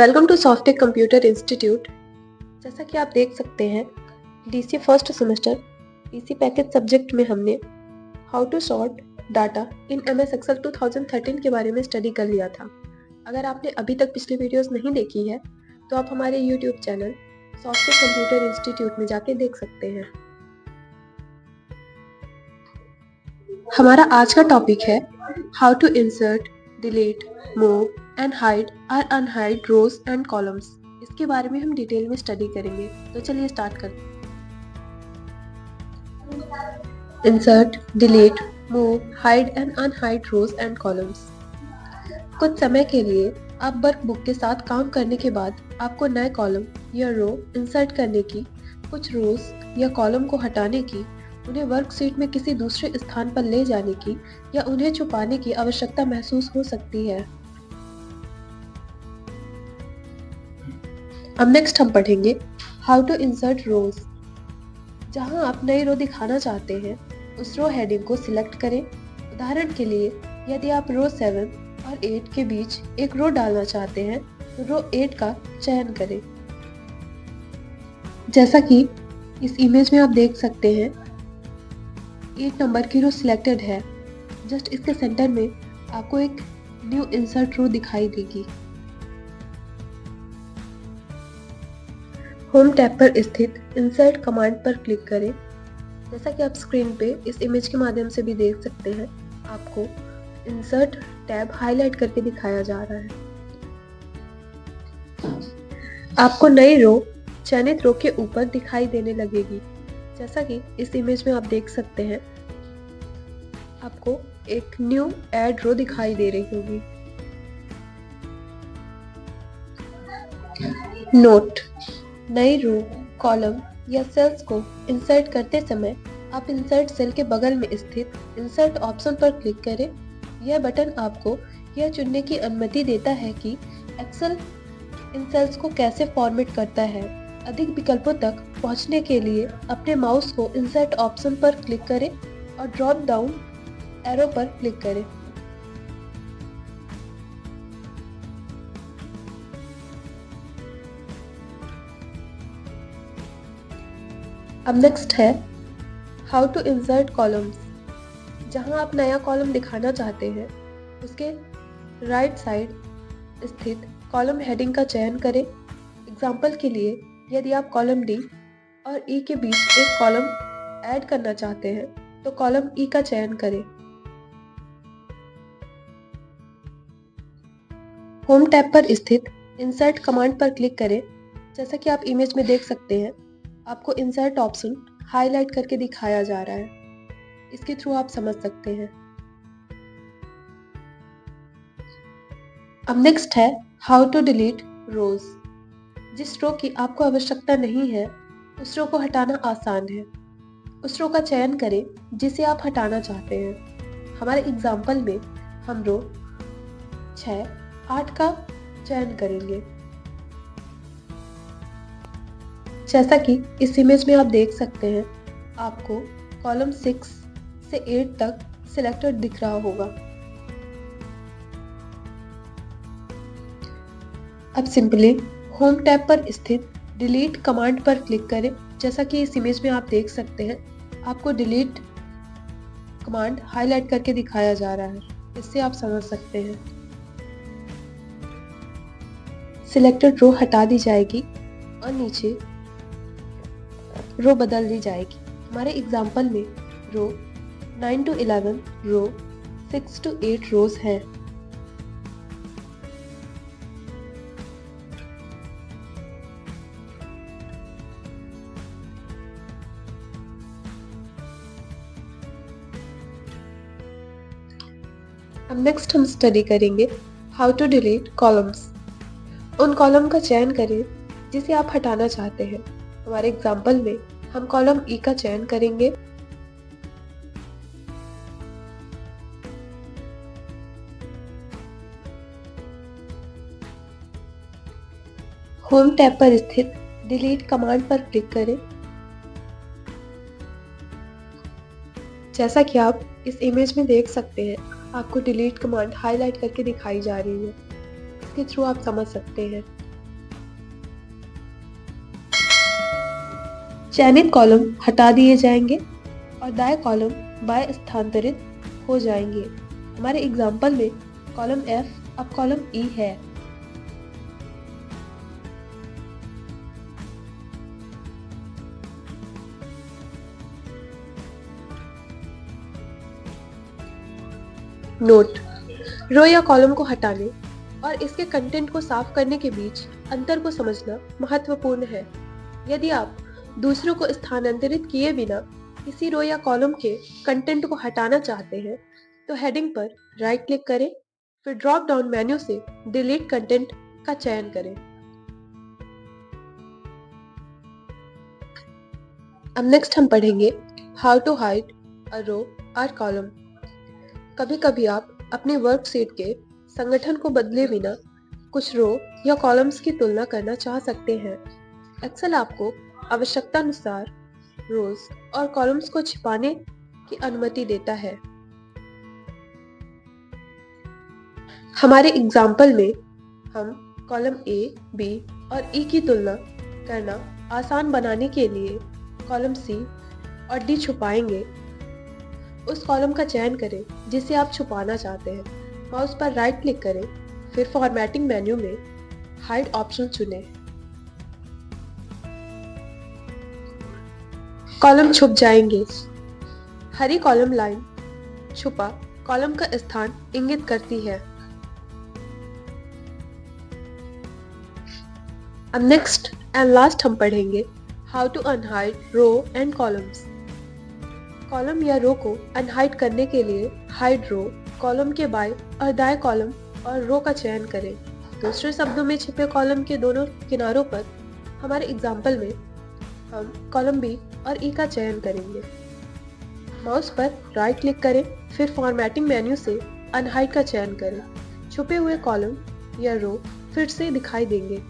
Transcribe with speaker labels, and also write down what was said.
Speaker 1: Welcome to Softech computer institute. जैसा कि आप देख सकते हैं, DC first semester DC package subject में हमने how to sort data in MS Excel 2013 के बारे में स्टडी कर लिया था। अगर आपने अभी तक पिछली वीडियोस नहीं देखी है तो आप हमारे YouTube channel Softech computer institute में जाके देख सकते हैं। हमारा आज का टॉपिक है how to insert, delete, move and hide और अनहाइड रोज एंड कॉलम्स। इसके बारे में हम डिटेल में स्टडी करेंगे, तो चलिए स्टार्ट करते हैं। Insert, delete, move, hide and unhide rows and columns. कुछ समय के लिए आप वर्कबुक के साथ काम करने के बाद आपको नए कॉलम या रो इंसर्ट करने की, कुछ रोज या कॉलम को हटाने की, उन्हें वर्कशीट में किसी दूसरे स्थान पर ले जाने की या उन्हें छुपाने की आवश्यकता महसूस हो सकती है। अब नेक्स्ट हम पढ़ेंगे हाउ टू इंसर्ट रोज। जहां आप नई रो दिखाना चाहते हैं, उस रो हेडिंग को सिलेक्ट करें। उदाहरण के लिए, यदि आप रो 7 और 8 के बीच एक रो डालना चाहते हैं, तो रो 8 का चयन करें। जैसा कि इस इमेज में आप देख सकते हैं, 8 नंबर की रो सिलेक्टेड है। जस्ट इसके सेंटर में आपको एक न्यू इंसर्ट रो दिखाई देगी। होम टैब पर स्थित इंसर्ट कमांड पर क्लिक करें। जैसा कि आप स्क्रीन पे इस इमेज के माध्यम से भी देख सकते हैं, आपको इंसर्ट टैब हाईलाइट करके दिखाया जा रहा है। आपको नई रो चयनित रो के ऊपर दिखाई देने लगेगी। जैसा कि इस इमेज में आप देख सकते हैं, आपको एक न्यू ऐड रो दिखाई दे रही होगी। नोट: नई रो, कॉलम या सेल्स को इंसर्ट करते समय आप इंसर्ट सेल के बगल में स्थित इंसर्ट ऑप्शन पर क्लिक करें। यह बटन आपको यह चुनने की अनुमति देता है कि एक्सेल इन सेल्स को कैसे फॉर्मेट करता है। अधिक विकल्पों तक पहुंचने के लिए अपने माउस को इंसर्ट ऑप्शन पर क्लिक करें और ड्रॉप डाउन एरो पर क्लिक करें। अब नेक्स्ट है हाउ टू इंसर्ट कॉलम्स। जहां आप नया कॉलम दिखाना चाहते हैं, उसके राइट साइड स्थित कॉलम हेडिंग का चयन करें। एग्जाम्पल के लिए, यदि आप कॉलम डी और ई के बीच एक कॉलम ऐड करना चाहते हैं, तो कॉलम ई का चयन करें। होम टैब पर स्थित इंसर्ट कमांड पर क्लिक करें। जैसा कि आप इमेज में देख सकते हैं, आपको इंसर्ट ऑप्शन हाईलाइट करके दिखाया जा रहा है। इसके थ्रू आप समझ सकते हैं। अब नेक्स्ट है हाउ टू डिलीट रोज। जिस रो की आपको आवश्यकता नहीं है, उस रो को हटाना आसान है। उस रो का चयन करें जिसे आप हटाना चाहते हैं। हमारे एग्जाम्पल में हम रो 6, 8 का चयन करेंगे। जैसा कि इस इमेज में आप देख सकते हैं, आपको कॉलम 6 से 8 तक सिलेक्टेड दिख रहा होगा। अब सिंपली होम टैब पर स्थित डिलीट कमांड पर क्लिक करें। जैसा कि इस इमेज में आप देख सकते हैं, आपको डिलीट कमांड हाईलाइट करके दिखाया जा रहा है। इससे आप समझ सकते हैं। सिलेक्टेड रो हटा दी जाएगी और नीचे रो बदल दी जाएगी। हमारे एग्जाम्पल में रो 9 to 11, रो 6 to 8 रोज हैं। अब नेक्स्ट हम स्टडी करेंगे हाउ टू डिलीट कॉलम्स। उन कॉलम का चयन करें जिसे आप हटाना चाहते हैं। हमारे एग्जाम्पल में हम कॉलम ई का चयन करेंगे। होम टैब पर स्थित डिलीट कमांड पर क्लिक करें। जैसा कि आप इस इमेज में देख सकते हैं, आपको डिलीट कमांड हाईलाइट करके दिखाई जा रही है। इसके थ्रू आप समझ सकते हैं। चयनित कॉलम हटा दिए जाएंगे और दाएं कॉलम बाएं स्थानांतरित हो जाएंगे। हमारे एग्जाम्पल में कॉलम F अब कॉलम E है। नोट: रो या कॉलम को हटाने और इसके कंटेंट को साफ करने के बीच अंतर को समझना महत्वपूर्ण है। यदि आप दूसरों को स्थानांतरित किए बिना किसी रो या कॉलम के कंटेंट को हटाना चाहते हैं तो हेडिंग पर राइट क्लिक करें, फिर ड्रॉप डाउन मेन्यू से डिलीट कंटेंट का चयन करें। अब नेक्स्ट हम पढ़ेंगे हाउ टू हाइड अ रो और कॉलम। कभी कभी आप अपनी वर्कशीट के संगठन को बदले बिना कुछ रो या कॉलम्स की तुलना करना चाह सकते हैं। एक्सेल आपको आवश्यकता अनुसार रोज और कॉलम्स को छिपाने की अनुमति देता है। हमारे एग्जाम्पल में हम कॉलम A, B और E की तुलना करना आसान बनाने के लिए कॉलम C और D छुपाएंगे। उस कॉलम का चयन करें जिसे आप छुपाना चाहते हैं, माउस पर राइट क्लिक करें, फिर फॉर्मेटिंग मेन्यू में हाइड ऑप्शन चुनें। कॉलम छुप जाएंगे। हरी कॉलम लाइन छुपा कॉलम का स्थान इंगित करती है। अब नेक्स्ट एंड लास्ट हम पढ़ेंगे how to unhide row and columns. Column या रो को अनहाइड करने के लिए हाइड रो, कॉलम के बाएं और दाएं कॉलम और रो का चयन करें। दूसरे शब्दों में छिपे कॉलम के दोनों किनारों पर हमारे एग्जाम्पल में हम कॉलम B और E का चयन करेंगे। माउस पर राइट क्लिक करें, फिर फॉर्मेटिंग मेन्यू से अनहाइड का चयन करें। छुपे हुए कॉलम या रो फिर से दिखाई देंगे।